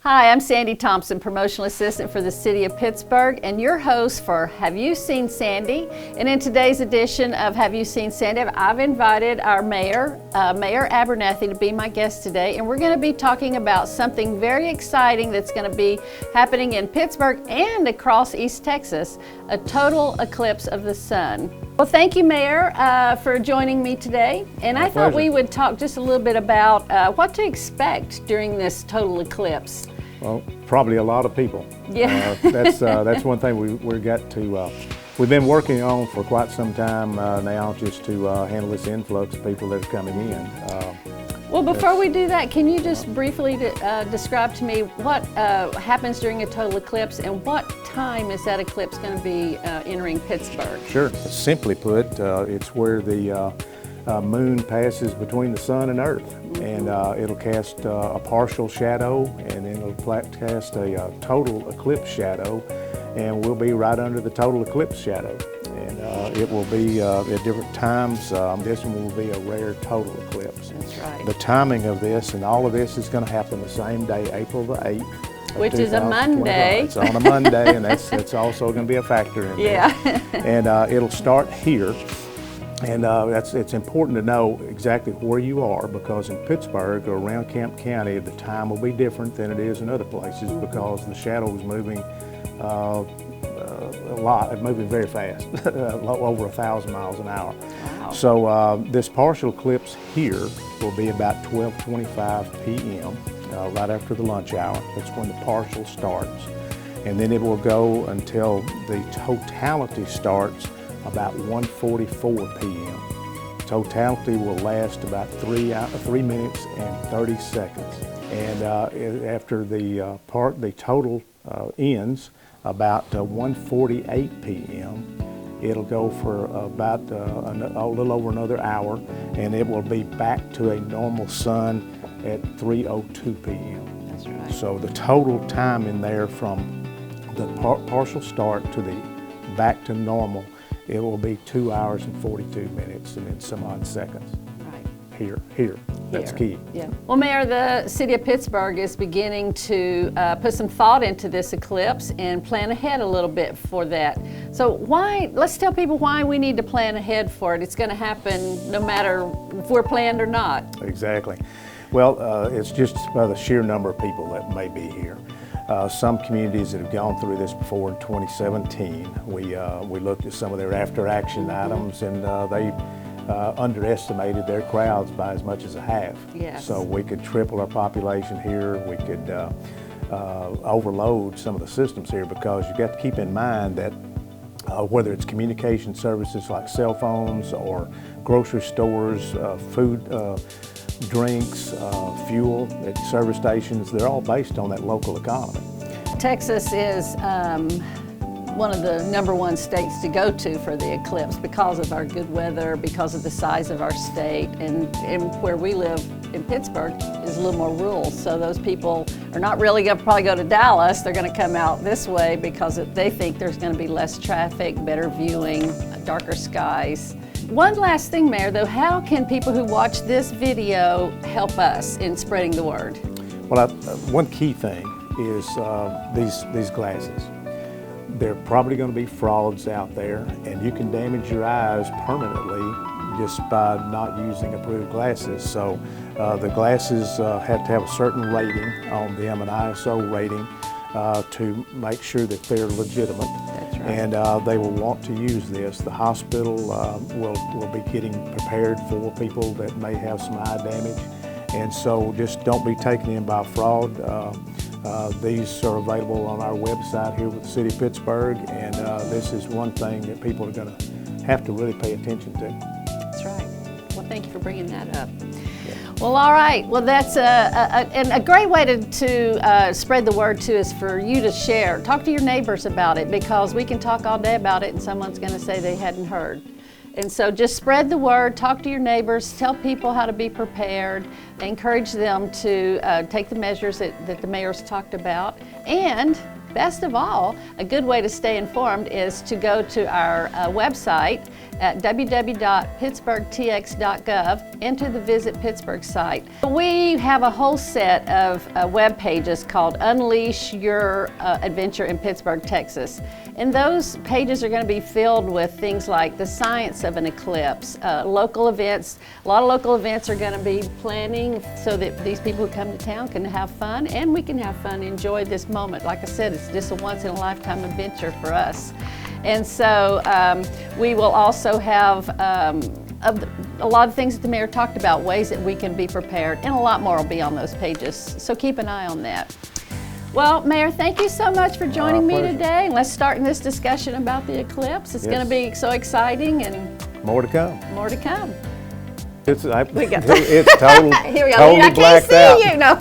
Hi, I'm Sandy Thompson, Promotional Assistant for the City of Pittsburgh, and your host for Have You Seen Sandy? And in today's edition of Have You Seen Sandy, I've invited our Mayor, Mayor Abernathy, to be my guest today, and we're going to be talking about something very exciting that's going to be happening in Pittsburgh and across East Texas, a total eclipse of the sun. Well, thank you, Mayor, for joining me today. And I thought we would talk just a little bit about what to expect during this total eclipse. Well, probably a lot of people. Yeah. That's one thing we've been working on for quite some time now, just to handle this influx of people that are coming in. Well, before we do that, can you just briefly describe to me what happens during a total eclipse and what time is that eclipse going to be entering Pittsburgh? Sure. Simply put, it's where the moon passes between the sun and earth, and it'll cast a partial shadow, and then it'll cast a total eclipse shadow, and we'll be right under the total eclipse shadow. And it will be at different times. This one will be a rare total eclipse. That's right. The timing of this and all of this is going to happen the same day, April the 8th. Which is a Monday. It's on a Monday, and that's also going to be a factor in yeah. this. And it'll start here. And it's important to know exactly where you are, because in Pittsburgh or around Kemp County, the time will be different than it is in other places, because the shadow is moving a lot. It's moving very fast, over 1,000 miles an hour. Wow. So this partial eclipse here will be about 12:25 p.m., right after the lunch hour. That's when the partial starts. And then it will go until the totality starts about 1:44 p.m. Totality will last about 3 minutes and 30 seconds. And after the total ends about 1:48 p.m. It'll go for about a little over another hour, and it will be back to a normal sun at 3:02 p.m. That's right. So the total time in there from the partial start to the back to normal, it will be 2 hours and 42 minutes and then some odd seconds. Right. Here. That's key. Yeah. Well, Mayor, the City of Pittsburgh is beginning to put some thought into this eclipse and plan ahead a little bit for that. So let's tell people why we need to plan ahead for it. It's going to happen no matter if we're planned or not. Exactly. Well, it's just by the sheer number of people that may be here. Some communities that have gone through this before in 2017, we looked at some of their after-action items, and they underestimated their crowds by as much as a half. Yes. So we could triple our population here. We could overload some of the systems here, because you've got to keep in mind that whether it's communication services like cell phones or grocery stores, food, drinks, fuel at service stations, they're all based on that local economy. Texas is one of the #1 states to go to for the eclipse because of our good weather, because of the size of our state, and where we live in Pittsburgh is a little more rural. So those people are not really going to probably go to Dallas. They're going to come out this way because they think there's going to be less traffic, better viewing, darker skies. One last thing, Mayor, though, how can people who watch this video help us in spreading the word? Well, one key thing is these glasses. There are probably going to be frauds out there, and you can damage your eyes permanently just by not using approved glasses. So the glasses have to have a certain rating on them, an ISO rating, to make sure that they're legitimate. That's right. And they will want to use this. The hospital will be getting prepared for people that may have some eye damage. And so just don't be taken in by fraud. These are available on our website here with the City of Pittsburgh, and this is one thing that people are going to have to really pay attention to. That's right. Well, thank you for bringing that up. Yeah. Well, all right. Well, that's a great way to spread the word too, is for you to share. Talk to your neighbors about it, because we can talk all day about it and someone's going to say they hadn't heard. And so just spread the word, talk to your neighbors, tell people how to be prepared. encourage them to take the measures that the mayor's talked about. And best of all, a good way to stay informed is to go to our website at www.pittsburghtx.gov, enter the Visit Pittsburgh site. We have a whole set of web pages called Unleash Your Adventure in Pittsburgh, Texas. And those pages are going to be filled with things like the science of an eclipse, local events. A lot of local events are going to be planning so that these people who come to town can have fun, and we can have fun, enjoy this moment. Like I said, it's just a once-in-a-lifetime adventure for us. And so we will also have a lot of things that the mayor talked about, ways that we can be prepared, and a lot more will be on those pages. So keep an eye on that. Well, Mayor, thank you so much for joining me today. And let's start in this discussion about the eclipse. It's going to be so exciting, and more to come. More to come. It's total, Here we go. totally I blacked can't out. see you. No.